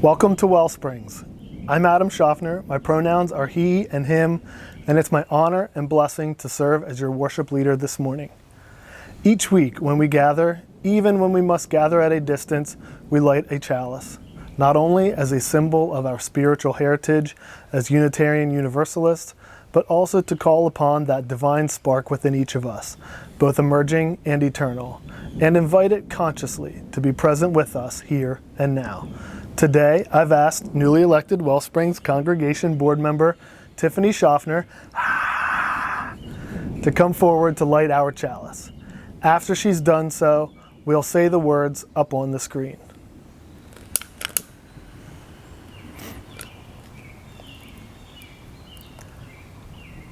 Welcome to WellSprings. I'm Adam Schaffner. My pronouns are he and him, and it's my honor and blessing to serve as your worship leader this morning. Each week when we gather, even when we must gather at a distance, we light a chalice, not only as a symbol of our spiritual heritage as Unitarian Universalists, but also to call upon that divine spark within each of us, both emerging and eternal, and invite it consciously to be present with us here and now. Today, I've asked newly elected WellSprings Congregation Board Member Tiffany Schaffner to come forward to light our chalice. After she's done so, we'll say the words up on the screen.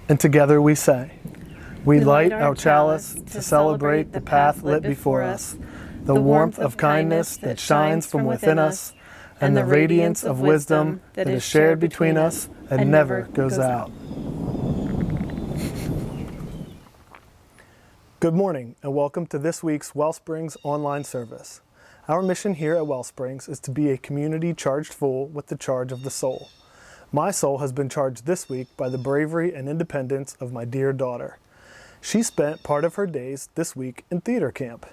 And together we say, we light our chalice to celebrate the path lit before us, the warmth of kindness that shines from within us, and the radiance of wisdom that is shared between us and never goes out. Good morning and welcome to this week's WellSprings online service. Our mission here at WellSprings is to be a community charged full with the charge of the soul. My soul has been charged this week by the bravery and independence of my dear daughter. She spent part of her days this week in theater camp.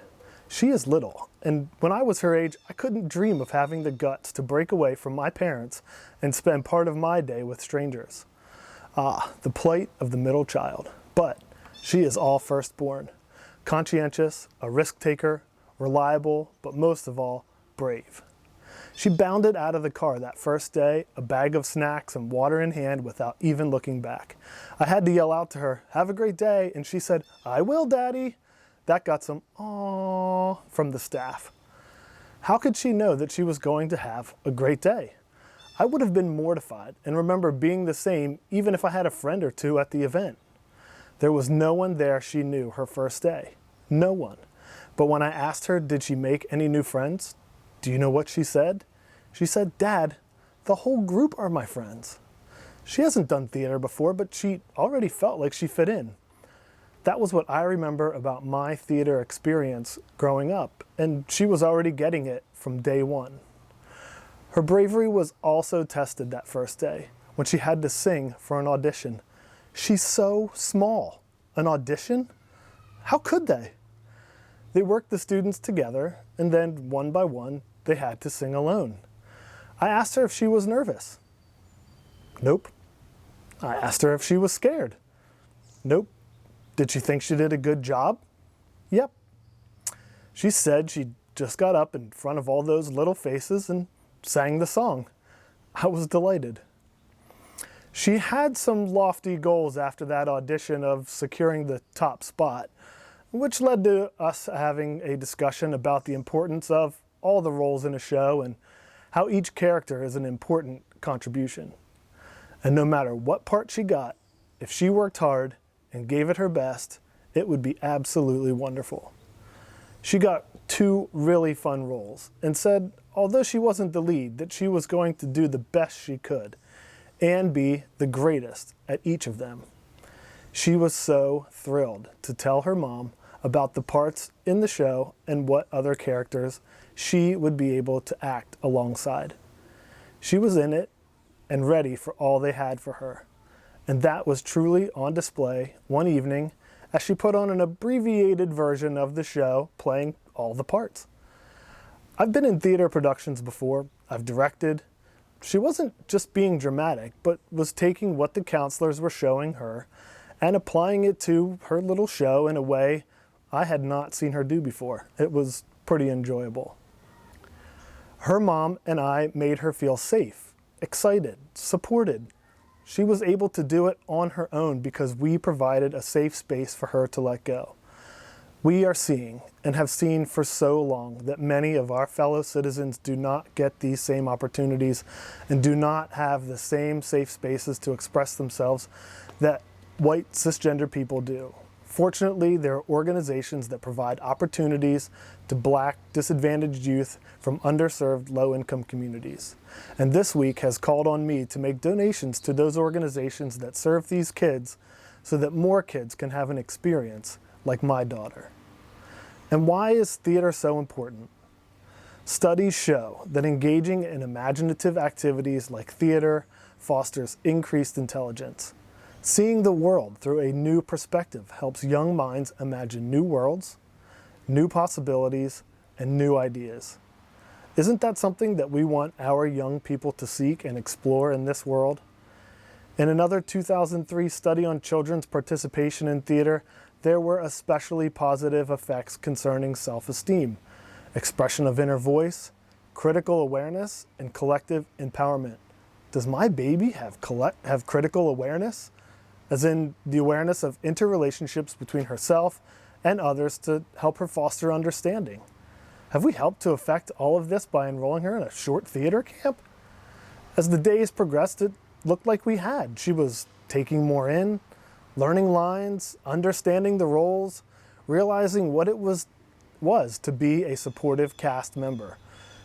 She is little, and when I was her age, I couldn't dream of having the guts to break away from my parents and spend part of my day with strangers. Ah, the plight of the middle child. But she is all firstborn, conscientious, a risk taker, reliable, but most of all, brave. She bounded out of the car that first day, a bag of snacks and water in hand without even looking back. I had to yell out to her, "Have a great day," and she said, "I will, Daddy." That got some "aww" from the staff. How could she know that she was going to have a great day? I would have been mortified and remember being the same even if I had a friend or two at the event. There was no one there she knew her first day. No one. But when I asked her, did she make any new friends? Do you know what she said? She said, "Dad, the whole group are my friends." She hasn't done theater before, but she already felt like she fit in. That was what I remember about my theater experience growing up, and she was already getting it from day one. Her bravery was also tested that first day when she had to sing for an audition. She's so small. An audition? How could they? They worked the students together, and then one by one, they had to sing alone. I asked her if she was nervous. Nope. I asked her if she was scared. Nope. Did she think she did a good job? Yep. She said she just got up in front of all those little faces and sang the song. I was delighted. She had some lofty goals after that audition of securing the top spot, which led to us having a discussion about the importance of all the roles in a show and how each character is an important contribution. And no matter what part she got, if she worked hard and gave it her best, it would be absolutely wonderful. She got 2 really fun roles and said, although she wasn't the lead, that she was going to do the best she could and be the greatest at each of them. She was so thrilled to tell her mom about the parts in the show and what other characters she would be able to act alongside. She was in it and ready for all they had for her. And that was truly on display one evening as she put on an abbreviated version of the show, playing all the parts. I've been in theater productions before. I've directed. She wasn't just being dramatic, but was taking what the counselors were showing her and applying it to her little show in a way I had not seen her do before. It was pretty enjoyable. Her mom and I made her feel safe, excited, supported. She was able to do it on her own because we provided a safe space for her to let go. We are seeing and have seen for so long that many of our fellow citizens do not get these same opportunities and do not have the same safe spaces to express themselves that white cisgender people do. Fortunately, there are organizations that provide opportunities to Black, disadvantaged youth from underserved, low-income communities. And this week has called on me to make donations to those organizations that serve these kids so that more kids can have an experience like my daughter. And why is theater so important? Studies show that engaging in imaginative activities like theater fosters increased intelligence. Seeing the world through a new perspective helps young minds imagine new worlds, new possibilities, and new ideas. Isn't that something that we want our young people to seek and explore in this world? In another 2003 study on children's participation in theater, there were especially positive effects concerning self-esteem, expression of inner voice, critical awareness, and collective empowerment. Does my baby have critical awareness? As in the awareness of interrelationships between herself and others to help her foster understanding. Have we helped to affect all of this by enrolling her in a short theater camp? As the days progressed, it looked like we had. She was taking more in, learning lines, understanding the roles, realizing what it was to be a supportive cast member,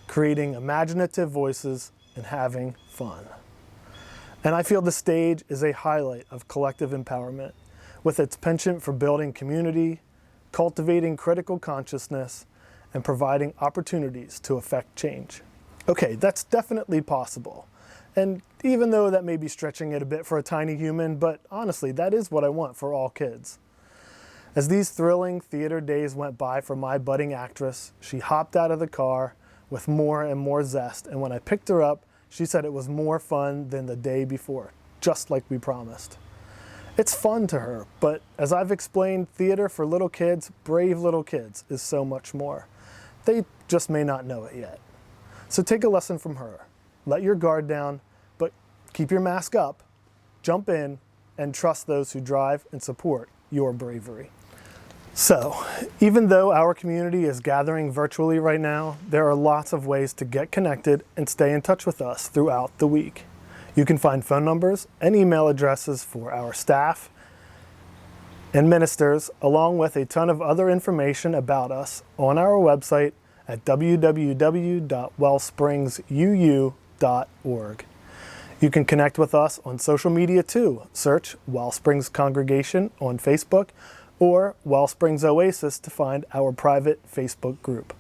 creating imaginative voices and having fun. And I feel the stage is a highlight of collective empowerment, with its penchant for building community, cultivating critical consciousness, and providing opportunities to affect change. Okay, that's definitely possible. And even though that may be stretching it a bit for a tiny human, but honestly, that is what I want for all kids. As these thrilling theater days went by for my budding actress, she hopped out of the car with more and more zest, and when I picked her up, she said it was more fun than the day before, just like we promised. It's fun to her, but as I've explained, theater for little kids, brave little kids, is so much more. They just may not know it yet. So take a lesson from her. Let your guard down, but keep your mask up, jump in, and trust those who drive and support your bravery. So, even though our community is gathering virtually right now, there are lots of ways to get connected and stay in touch with us throughout the week. You can find phone numbers and email addresses for our staff and ministers, along with a ton of other information about us on our website at www.wellspringsuu.org. You can connect with us on social media too. Search WellSprings Congregation on Facebook or WellSprings Oasis to find our private Facebook group.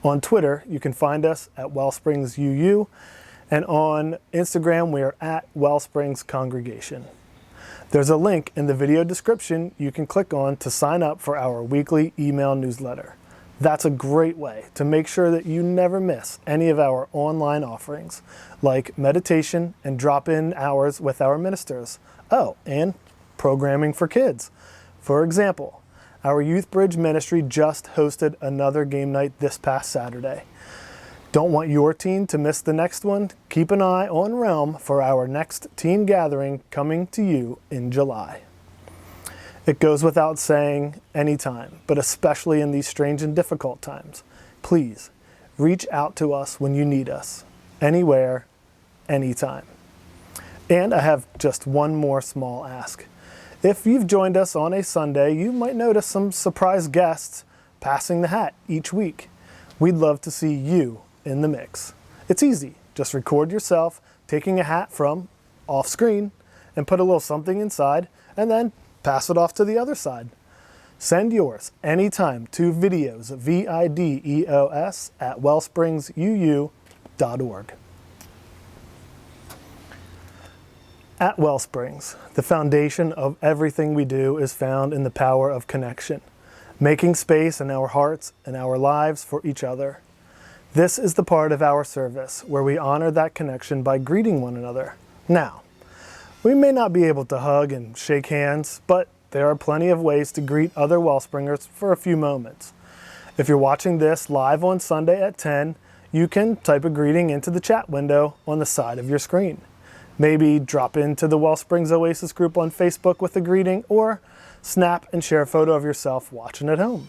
On Twitter, you can find us at WellSpringsUU, and on Instagram, we are at WellSprings Congregation. There's a link in the video description you can click on to sign up for our weekly email newsletter. That's a great way to make sure that you never miss any of our online offerings, like meditation and drop-in hours with our ministers. Oh, and programming for kids. For example, our Youth Bridge ministry just hosted another game night this past Saturday. Don't want your teen to miss the next one? Keep an eye on Realm for our next teen gathering coming to you in July. It goes without saying anytime, but especially in these strange and difficult times, please reach out to us when you need us, anywhere, anytime. And I have just one more small ask. If you've joined us on a Sunday, you might notice some surprise guests passing the hat each week. We'd love to see you in the mix. It's easy. Just record yourself taking a hat from off screen and put a little something inside and then pass it off to the other side. Send yours anytime to videos, videos, at wellspringsuu.org. At WellSprings, the foundation of everything we do is found in the power of connection, making space in our hearts and our lives for each other. This is the part of our service where we honor that connection by greeting one another. Now, we may not be able to hug and shake hands, but there are plenty of ways to greet other Wellspringers for a few moments. If you're watching this live on Sunday at 10, you can type a greeting into the chat window on the side of your screen. Maybe drop into the WellSprings Oasis group on Facebook with a greeting, or snap and share a photo of yourself watching at home.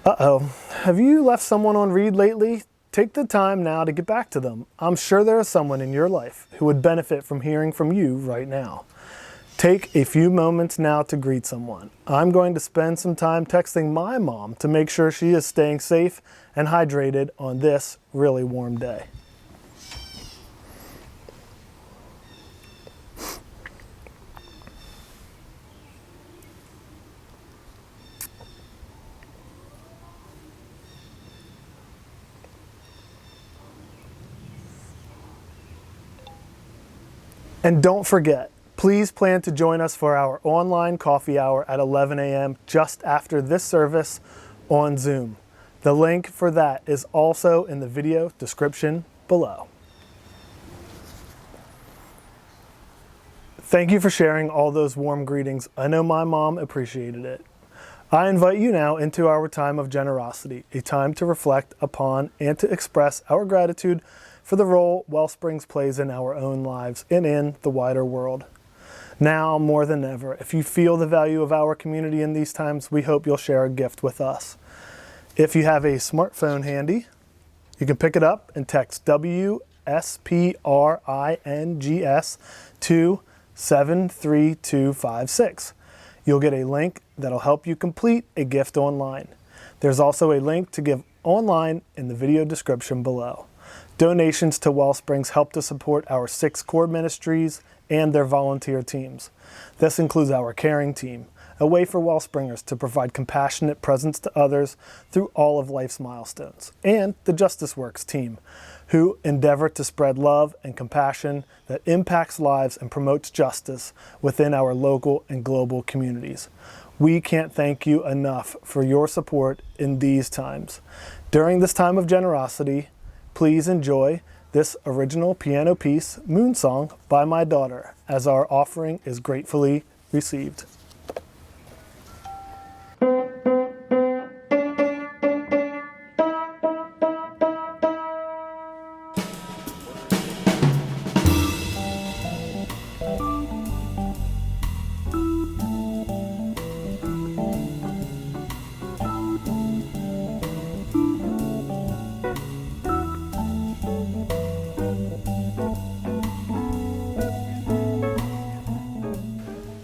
Have you left someone on read lately? Take the time now to get back to them. I'm sure there is someone in your life who would benefit from hearing from you right now. Take a few moments now to greet someone. I'm going to spend some time texting my mom to make sure she is staying safe and hydrated on this really warm day. And don't forget, please plan to join us for our online coffee hour at 11 a.m. just after this service on Zoom. The link for that is also in the video description below. Thank you for sharing all those warm greetings. I know my mom appreciated it. I invite you now into our time of generosity, a time to reflect upon and to express our gratitude for the role WellSprings plays in our own lives and in the wider world. Now, more than ever, if you feel the value of our community in these times, we hope you'll share a gift with us. If you have a smartphone handy, you can pick it up and text WSPRINGS to 73256. You'll get a link that'll help you complete a gift online. There's also a link to give online in the video description below. Donations to WellSprings help to support our 6 core ministries and their volunteer teams. This includes our caring team, a way for WellSpringers to provide compassionate presence to others through all of life's milestones, and the Justice Works team, who endeavor to spread love and compassion that impacts lives and promotes justice within our local and global communities. We can't thank you enough for your support in these times. During this time of generosity, please enjoy this original piano piece, Moon Song, by my daughter, as our offering is gratefully received.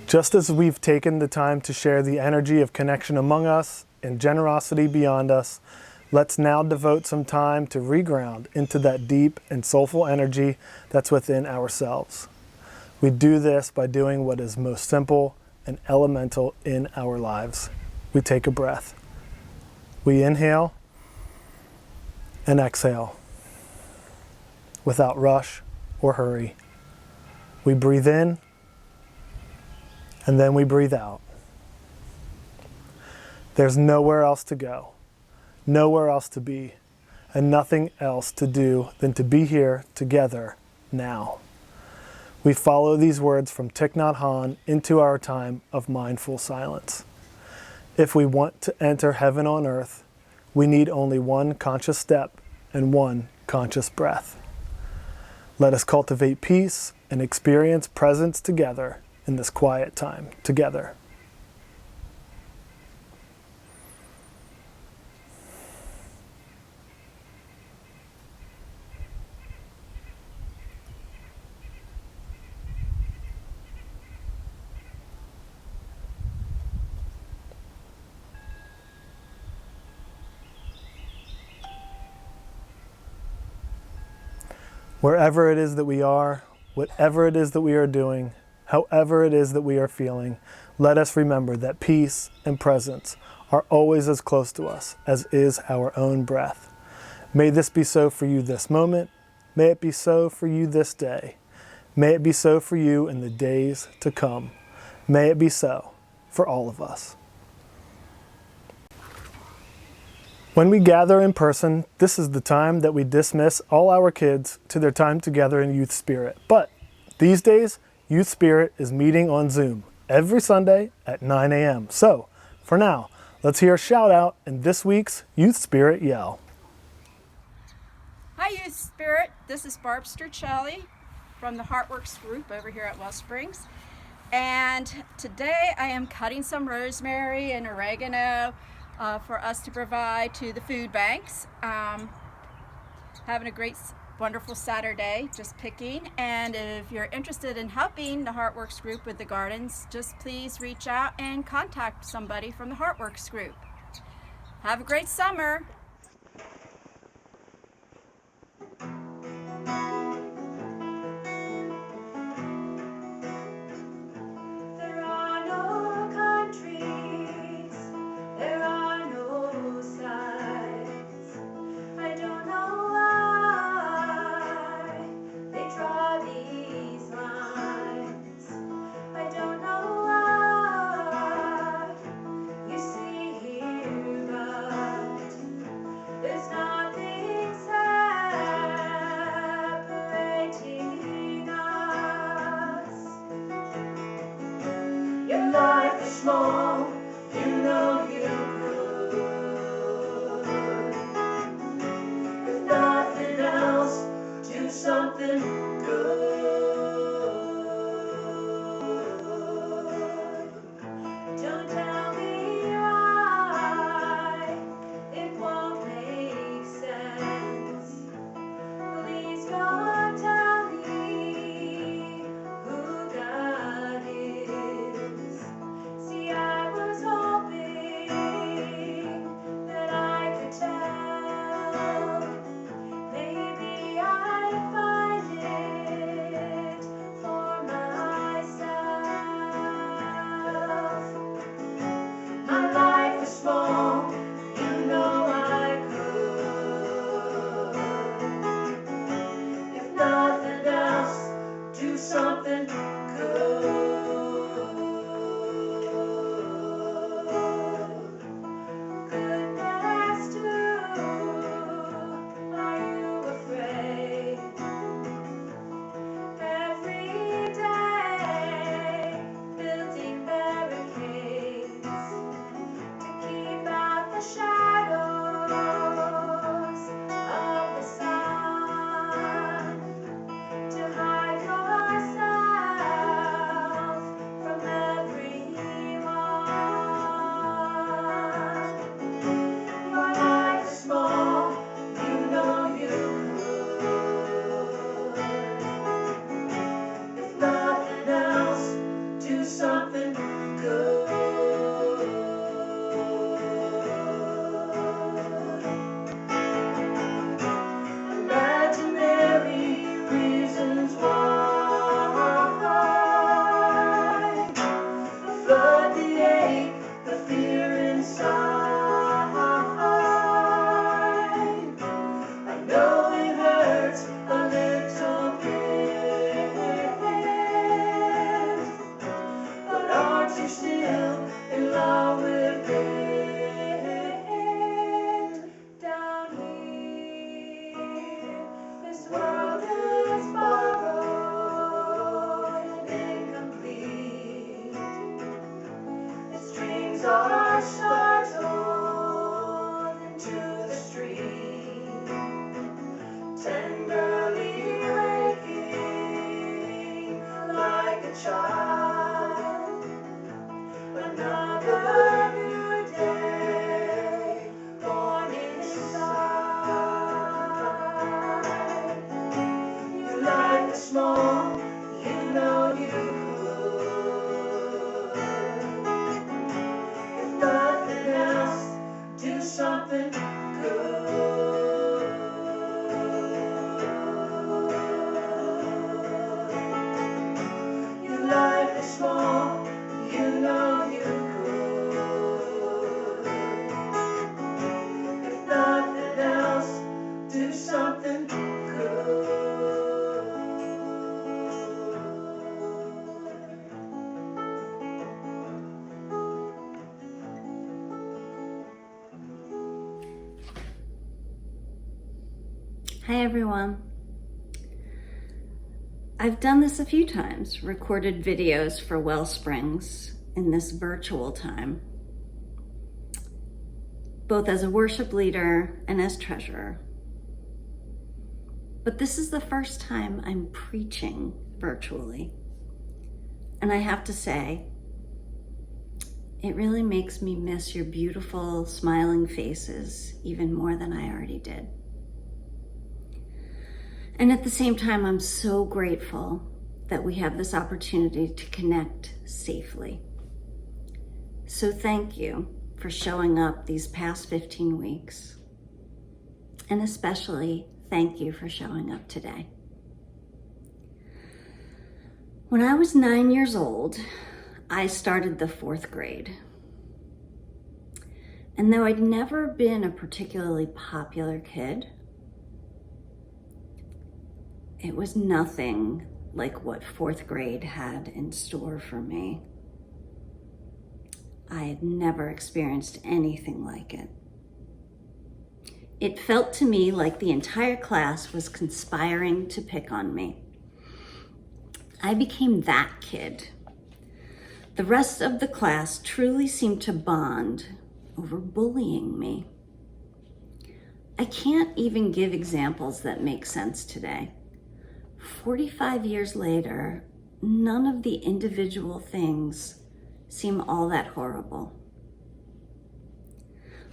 Just as we've taken the time to share the energy of connection among us and generosity beyond us, let's now devote some time to reground into that deep and soulful energy that's within ourselves. We do this by doing what is most simple and elemental in our lives. We take a breath. We inhale and exhale without rush or hurry. We breathe in and then we breathe out. There's nowhere else to go, nowhere else to be, and nothing else to do than to be here together now. We follow these words from Thich Nhat Hanh into our time of mindful silence. If we want to enter heaven on earth, we need only one conscious step and one conscious breath. Let us cultivate peace and experience presence together in this quiet time together. Wherever it is that we are, whatever it is that we are doing, however it is that we are feeling, let us remember that peace and presence are always as close to us as is our own breath. May this be so for you this moment. May it be so for you this day. May it be so for you in the days to come. May it be so for all of us. When we gather in person, this is the time that we dismiss all our kids to their time together in Youth Spirit. But these days, Youth Spirit is meeting on Zoom every Sunday at 9 a.m. So, for now, let's hear a shout out in this week's Youth Spirit Yell. Hi Youth Spirit, this is Barb Sturcelli from the Heartworks group over here at WellSprings. And today I am cutting some rosemary and oregano for us to provide to the food banks. Having a great wonderful Saturday, just picking. And if you're interested in helping the Heartworks group with the gardens, just please reach out and contact somebody from the Heartworks group. Have a great summer. These lines. something good. Don't tell me why it won't make sense. Please don't tell me who God is. See, I was hoping that I could tell. Maybe I'd find it for myself. My life is small, you know I could. If nothing else, do something good. Goodness too, are you afraid? Every day, building barricades to keep out the shadows of the sun, to hide yourself from everyone. Your life is small, you know you could. If nothing else, do something good. Imaginary reasons why flood the ache, the fear inside. I know it hurts a little bit, but aren't you still in love with it? Down here, this world is borrowed and incomplete. Its dreams are startled into the street, tenderly waking like a child. Another new day born inside. Your life is small, you know you could. If nothing else, do something good. Your life is small, you know you could. If nothing else, do something good. Hi everyone. I've done this a few times, recorded videos for WellSprings in this virtual time, both as a worship leader and as treasurer. But this is the first time I'm preaching virtually. And I have to say, it really makes me miss your beautiful, smiling faces even more than I already did. And at the same time, I'm so grateful that we have this opportunity to connect safely. So thank you for showing up these past 15 weeks. And especially, thank you for showing up today. When I was 9 years old, I started the 4th grade. And though I'd never been a particularly popular kid, it was nothing like what 4th grade had in store for me. I had never experienced anything like it. It felt to me like the entire class was conspiring to pick on me. I became that kid. The rest of the class truly seemed to bond over bullying me. I can't even give examples that make sense today. 45 years later, none of the individual things seem all that horrible.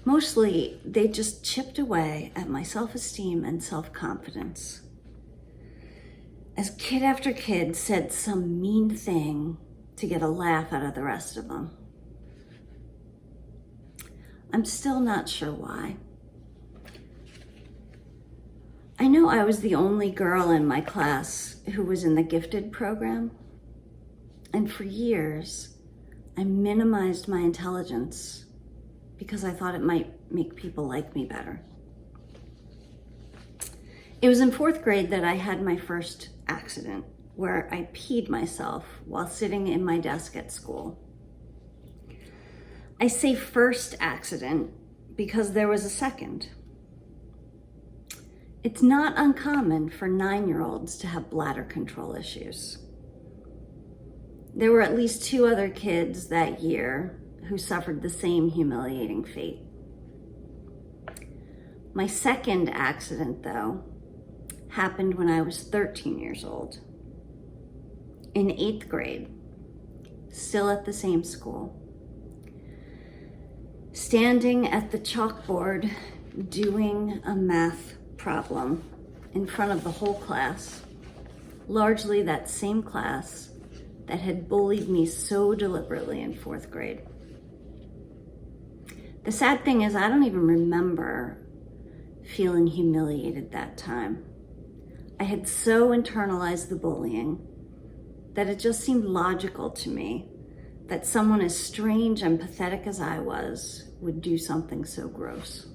Mostly, they just chipped away at my self-esteem and self-confidence. As kid after kid said some mean thing to get a laugh out of the rest of them. I'm still not sure why. I know I was the only girl in my class who was in the gifted program, and for years, I minimized my intelligence because I thought it might make people like me better. It was in 4th grade that I had my first accident where I peed myself while sitting in my desk at school. I say first accident because there was a second. It's not uncommon for 9-year-olds to have bladder control issues. There were at least 2 other kids that year who suffered the same humiliating fate. My second accident, though, happened when I was 13 years old. In 8th grade, still at the same school. Standing at the chalkboard doing a math problem in front of the whole class, largely that same class that had bullied me so deliberately in 4th grade. The sad thing is I don't even remember feeling humiliated that time. I had so internalized the bullying that it just seemed logical to me that someone as strange and pathetic as I was would do something so gross.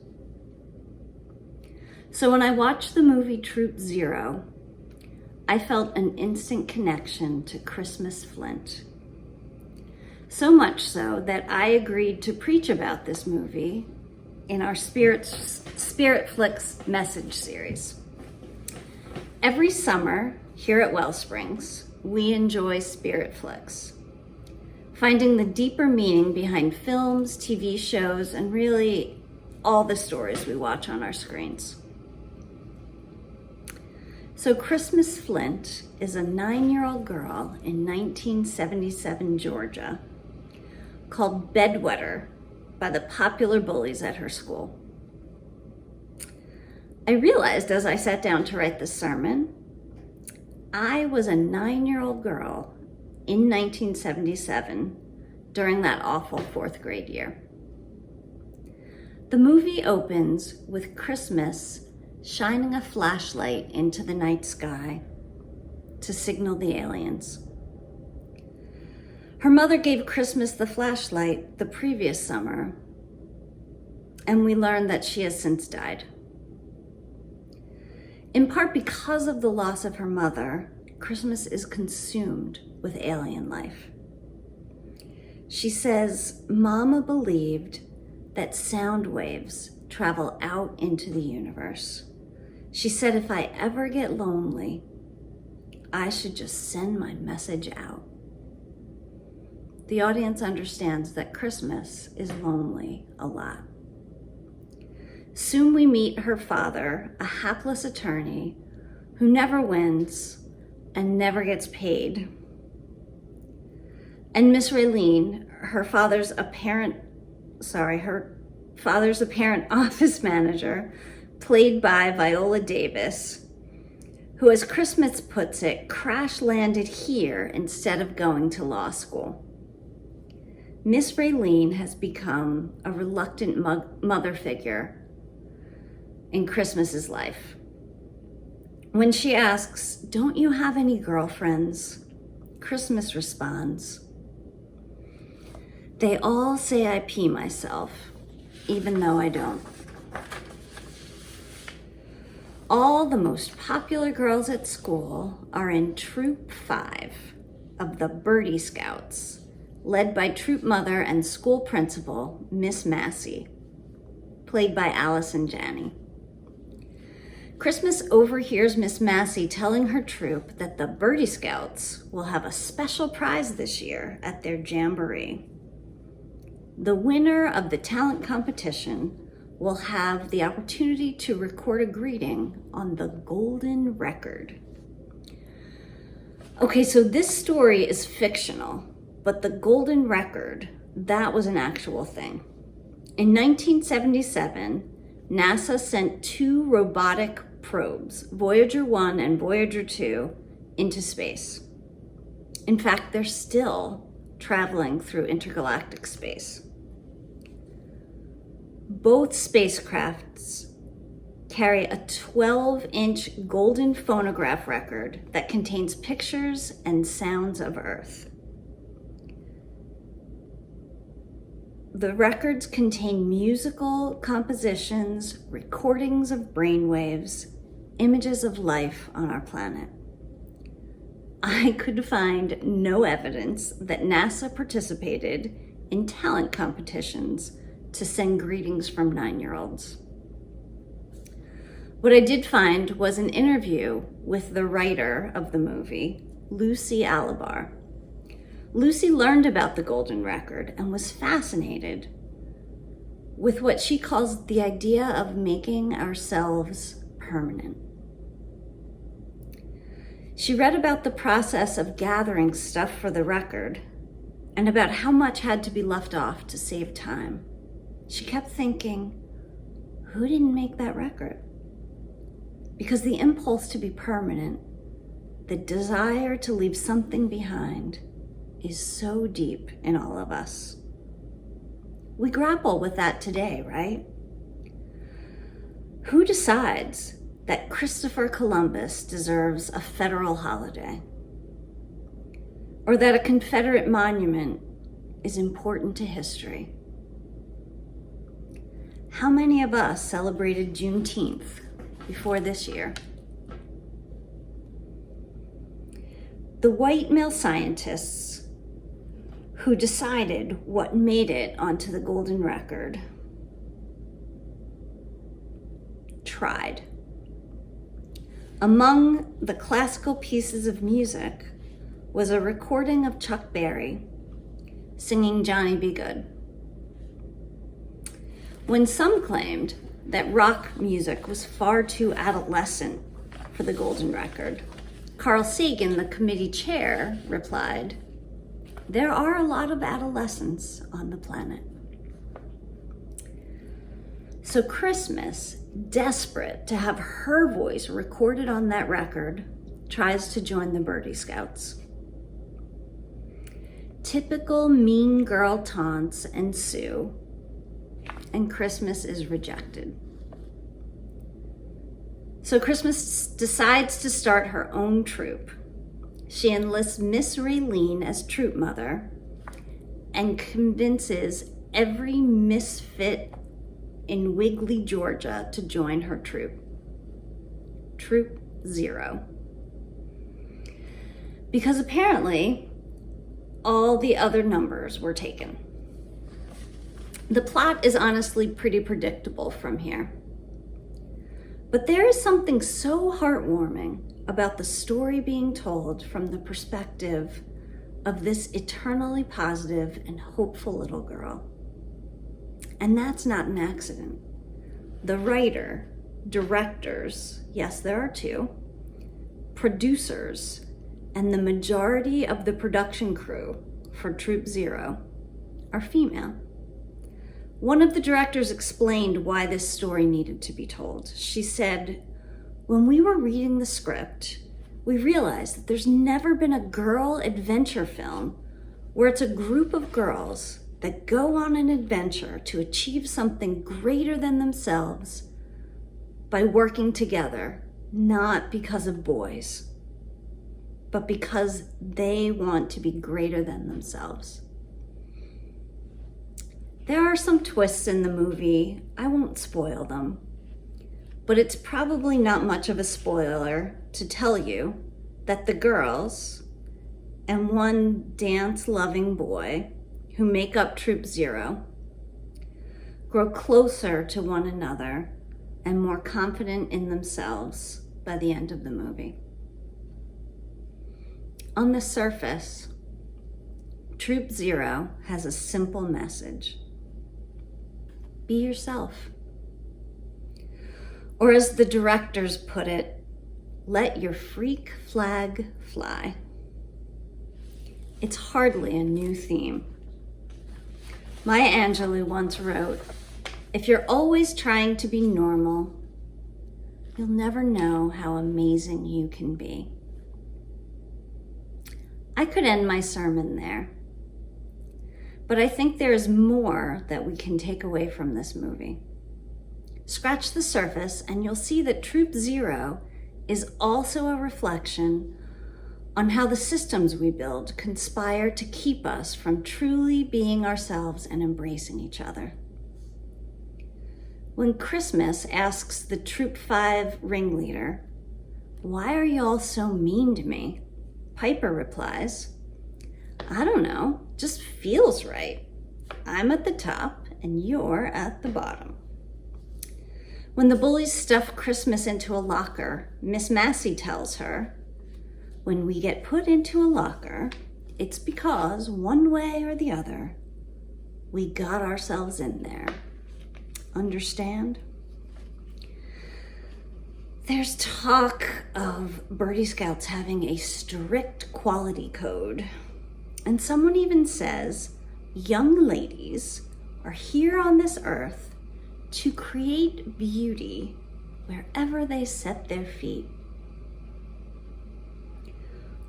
So when I watched the movie Troop Zero, I felt an instant connection to Christmas Flint. So much so that I agreed to preach about this movie in our Spirit Flicks message series. Every summer here at WellSprings, we enjoy Spirit Flicks, finding the deeper meaning behind films, TV shows, and really all the stories we watch on our screens. So Christmas Flint is a 9-year-old girl in 1977 Georgia called Bedwetter by the popular bullies at her school. I realized as I sat down to write this sermon, I was a 9-year-old girl in 1977 during that awful 4th grade year. The movie opens with Christmas shining a flashlight into the night sky to signal the aliens. Her mother gave Christmas the flashlight the previous summer, and we learned that she has since died. In part because of the loss of her mother, Christmas is consumed with alien life. She says, Mama believed that sound waves travel out into the universe. She said if I ever get lonely, I should just send my message out. The audience understands that Christmas is lonely a lot. Soon we meet her father, a hapless attorney who never wins and never gets paid. And Miss Raylene, her father's apparent office manager, played by Viola Davis, who, as Christmas puts it, crash landed here instead of going to law school. Miss Raylene has become a reluctant mother figure in Christmas's life. When she asks, "Don't you have any girlfriends?" Christmas responds, "They all say I pee myself, even though I don't." All the most popular girls at school are in Troop 5 of the Birdie Scouts, led by troop mother and school principal, Miss Massey, played by Allison Janney. Christmas overhears Miss Massey telling her troop that the Birdie Scouts will have a special prize this year at their jamboree. The winner of the talent competition will have the opportunity to record a greeting on the golden record. Okay, so this story is fictional, but the golden record, that was an actual thing. In 1977, NASA sent 2 robotic probes, Voyager 1 and Voyager 2, into space. In fact, they're still traveling through intergalactic space. Both spacecrafts carry a 12-inch golden phonograph record that contains pictures and sounds of Earth. The records contain musical compositions, recordings of brainwaves, images of life on our planet. I could find no evidence that NASA participated in talent competitions to send greetings from 9-year-olds. What I did find was an interview with the writer of the movie, Lucy Alibar. Lucy learned about the golden record and was fascinated with what she calls the idea of making ourselves permanent. She read about the process of gathering stuff for the record and about how much had to be left off to save time. She kept thinking, who didn't make that record? Because the impulse to be permanent, the desire to leave something behind, is so deep in all of us. We grapple with that today, right? Who decides that Christopher Columbus deserves a federal holiday? Or that a Confederate monument is important to history? How many of us celebrated Juneteenth before this year? The white male scientists who decided what made it onto the golden record tried. Among the classical pieces of music was a recording of Chuck Berry singing Johnny B. Good. When some claimed that rock music was far too adolescent for the golden record, Carl Sagan, the committee chair, replied, "There are a lot of adolescents on the planet." So Christmas, desperate to have her voice recorded on that record, tries to join the Birdie Scouts. Typical mean girl taunts ensue, and Christmas is rejected. So Christmas decides to start her own troupe. She enlists Miss Raylene as troupe mother and convinces every misfit in Wiggly, Georgia to join her troupe. Troop 0. Because apparently all the other numbers were taken. The plot is honestly pretty predictable from here. But there is something so heartwarming about the story being told from the perspective of this eternally positive and hopeful little girl. And that's not an accident. The writer, directors, yes, there are 2, producers, and the majority of the production crew for Troop 0 are female. One of the directors explained why this story needed to be told. She said, "When we were reading the script, we realized that there's never been a girl adventure film where it's a group of girls that go on an adventure to achieve something greater than themselves by working together, not because of boys, but because they want to be greater than themselves." There are some twists in the movie. I won't spoil them, but it's probably not much of a spoiler to tell you that the girls and one dance-loving boy who make up Troop 0 grow closer to one another and more confident in themselves by the end of the movie. On the surface, Troop 0 has a simple message. Be yourself. Or as the directors put it, let your freak flag fly. It's hardly a new theme. Maya Angelou once wrote, "If you're always trying to be normal, you'll never know how amazing you can be." I could end my sermon there, but I think there is more that we can take away from this movie. Scratch the surface and you'll see that Troop Zero is also a reflection on how the systems we build conspire to keep us from truly being ourselves and embracing each other. When Christmas asks the Troop 5 ringleader, "Why are you all so mean to me?" Piper replies, "I don't know, just feels right. I'm at the top and you're at the bottom." When the bullies stuff Christmas into a locker, Miss Massey tells her, "When we get put into a locker, it's because one way or the other, we got ourselves in there. Understand?" There's talk of Birdie Scouts having a strict quality code. And someone even says young ladies are here on this earth to create beauty wherever they set their feet.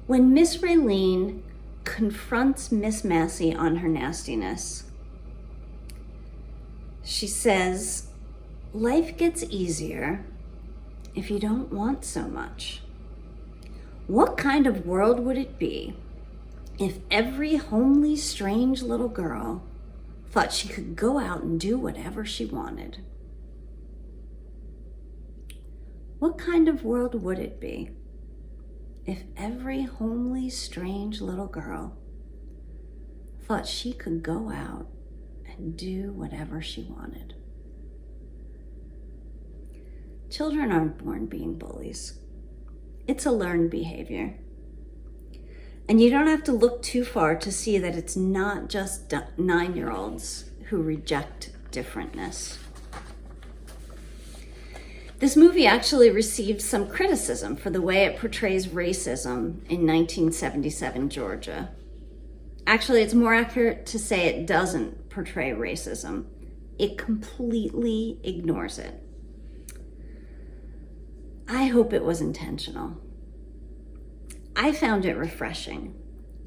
When Miss Raylene confronts Miss Massey on her nastiness, she says, "Life gets easier if you don't want so much. What kind of world would it be if every homely, strange little girl thought she could go out and do whatever she wanted? What kind of world would it be if every homely, strange little girl thought she could go out and do whatever she wanted?" Children aren't born being bullies. It's a learned behavior. And you don't have to look too far to see that it's not just 9-year-olds who reject differentness. This movie actually received some criticism for the way it portrays racism in 1977 Georgia. Actually, it's more accurate to say it doesn't portray racism. It completely ignores it. I hope it was intentional. I found it refreshing.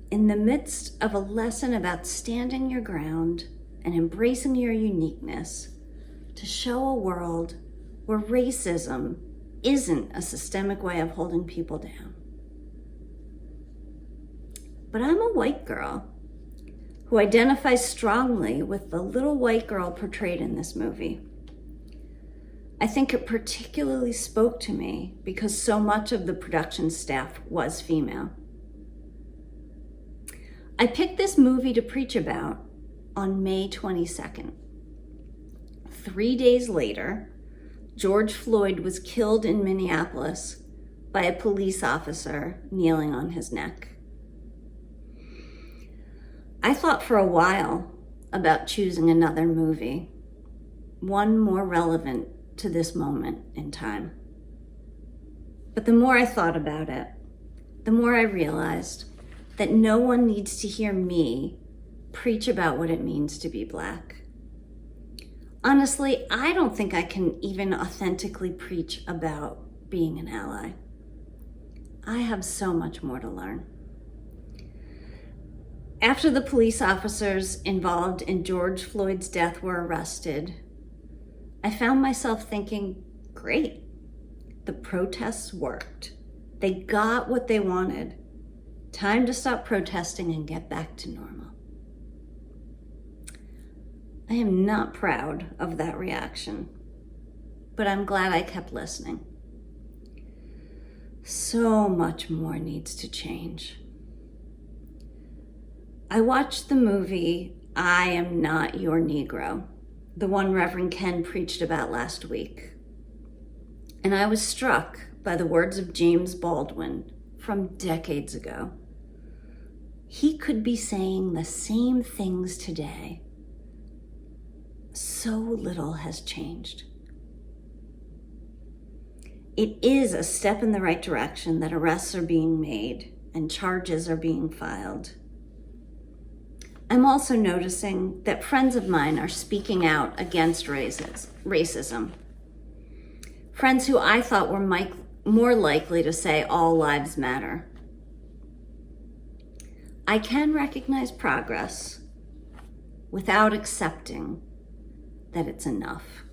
In the midst of a lesson about standing your ground and embracing your uniqueness, to show a world where racism isn't a systemic way of holding people down. But I'm a white girl who identifies strongly with the little white girl portrayed in this movie. I think it particularly spoke to me because so much of the production staff was female. I picked this movie to preach about on May 22nd. 3 days later, George Floyd was killed in Minneapolis by a police officer kneeling on his neck. I thought for a while about choosing another movie, one more relevant to this moment in time. But the more I thought about it, the more I realized that no one needs to hear me preach about what it means to be Black. Honestly, I don't think I can even authentically preach about being an ally. I have so much more to learn. After the police officers involved in George Floyd's death were arrested, I found myself thinking, great, the protests worked. They got what they wanted. Time to stop protesting and get back to normal. I am not proud of that reaction, but I'm glad I kept listening. So much more needs to change. I watched the movie I Am Not Your Negro, the one Reverend Ken preached about last week. And I was struck by the words of James Baldwin from decades ago. He could be saying the same things today. So little has changed. It is a step in the right direction that arrests are being made and charges are being filed. I'm also noticing that friends of mine are speaking out against racism. Friends who I thought were more likely to say all lives matter. I can recognize progress without accepting that it's enough.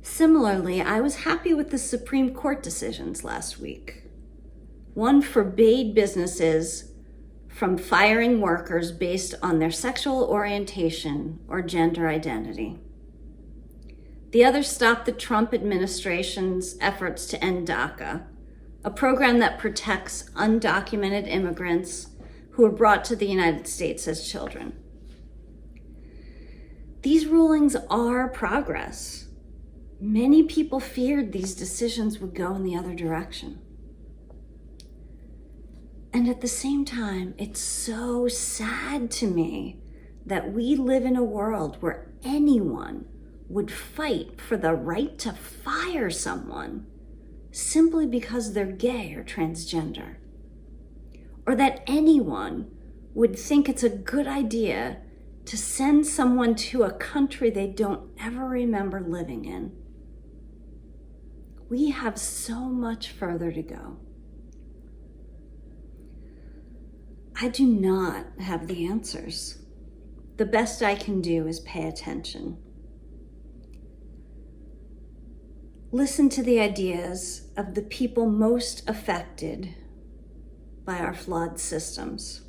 Similarly, I was happy with the Supreme Court decisions last week. One forbade businesses from firing workers based on their sexual orientation or gender identity. The other stopped the Trump administration's efforts to end DACA, a program that protects undocumented immigrants who are brought to the United States as children. These rulings are progress. Many people feared these decisions would go in the other direction. And at the same time, it's so sad to me that we live in a world where anyone would fight for the right to fire someone simply because they're gay or transgender. Or that anyone would think it's a good idea to send someone to a country they don't ever remember living in. We have so much further to go. I do not have the answers. The best I can do is pay attention. Listen to the ideas of the people most affected by our flawed systems.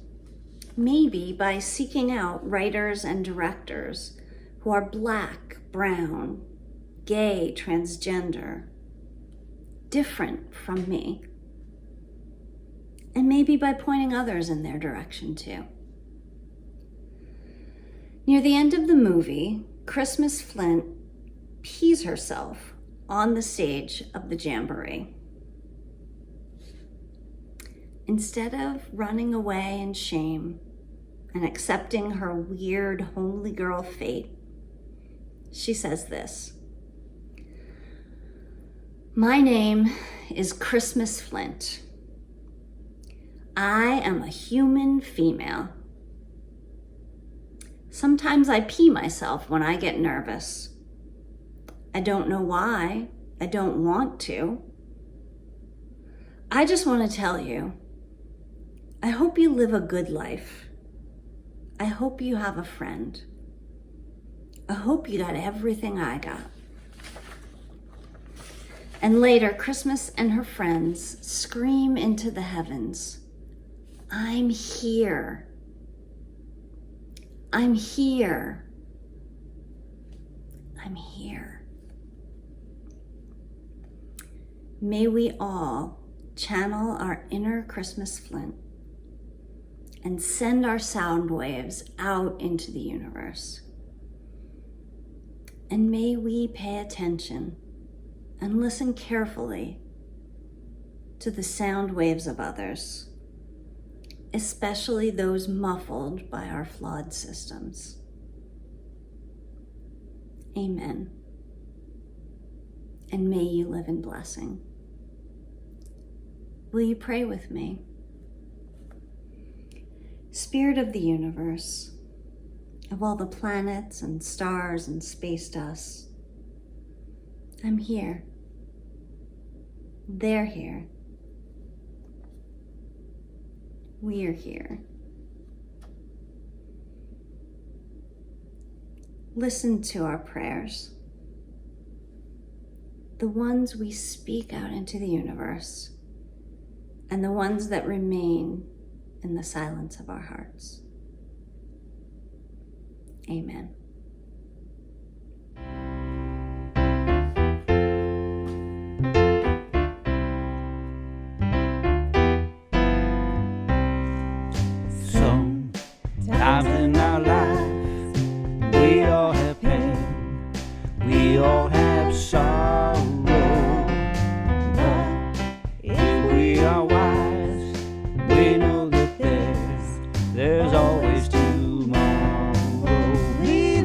Maybe by seeking out writers and directors who are Black, brown, gay, transgender, different from me. And maybe by pointing others in their direction too. Near the end of the movie, Christmas Flint pees herself on the stage of the Jamboree. Instead of running away in shame and accepting her weird homely girl fate, she says this: "My name is Christmas Flint. I am a human female. Sometimes I pee myself when I get nervous. I don't know why. I don't want to. I just want to tell you, I hope you live a good life. I hope you have a friend. I hope you got everything I got." And later, Christmas and her friends scream into the heavens, "I'm here. I'm here. I'm here." May we all channel our inner Christmas Flint and send our sound waves out into the universe. And may we pay attention and listen carefully to the sound waves of others, especially those muffled by our flawed systems. Amen. And may you live in blessing. Will you pray with me? Spirit of the universe, of all the planets and stars and space dust, I'm here. They're here. We're here. Listen to our prayers, the ones we speak out into the universe, and the ones that remain in the silence of our hearts. Amen. Sometimes in our life, we all have pain, we all have sorrow, but if we are wise, we know that there's always tomorrow. We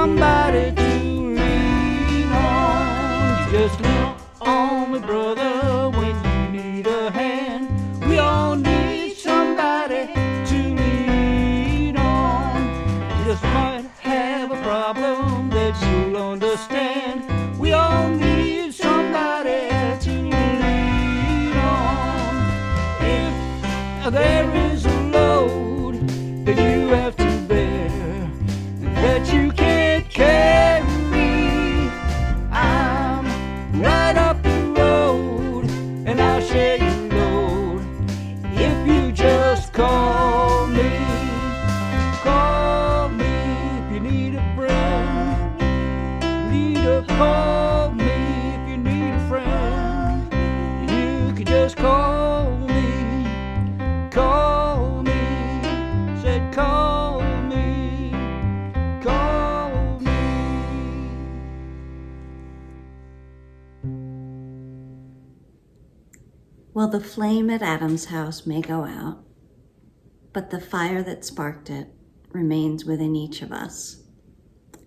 somebody to lean on. You just lean on me, brother, when you need a hand. We all need somebody to lean on. You just might have a problem that you'll understand. We all need somebody to lean on. If there is a load that you have to bear, that you can't carry, I'm right up the road and I'll share your load. If you just call me if you need a friend. Call me if you need a friend. You can just call me. Said call me. Well, the flame at Adam's house may go out, but the fire that sparked it remains within each of us.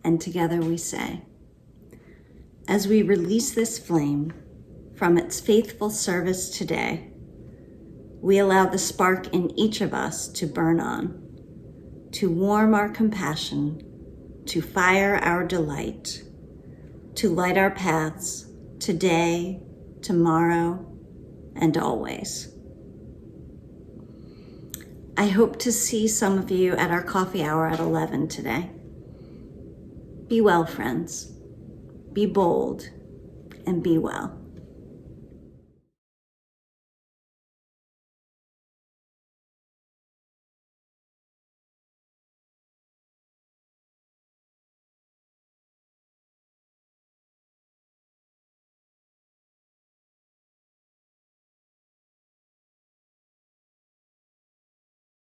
And together we say, as we release this flame from its faithful service today, we allow the spark in each of us to burn on, to warm our compassion, to fire our delight, to light our paths today, tomorrow, and always. I hope to see some of you at our coffee hour at 11 today. Be well, friends. Be bold and be well.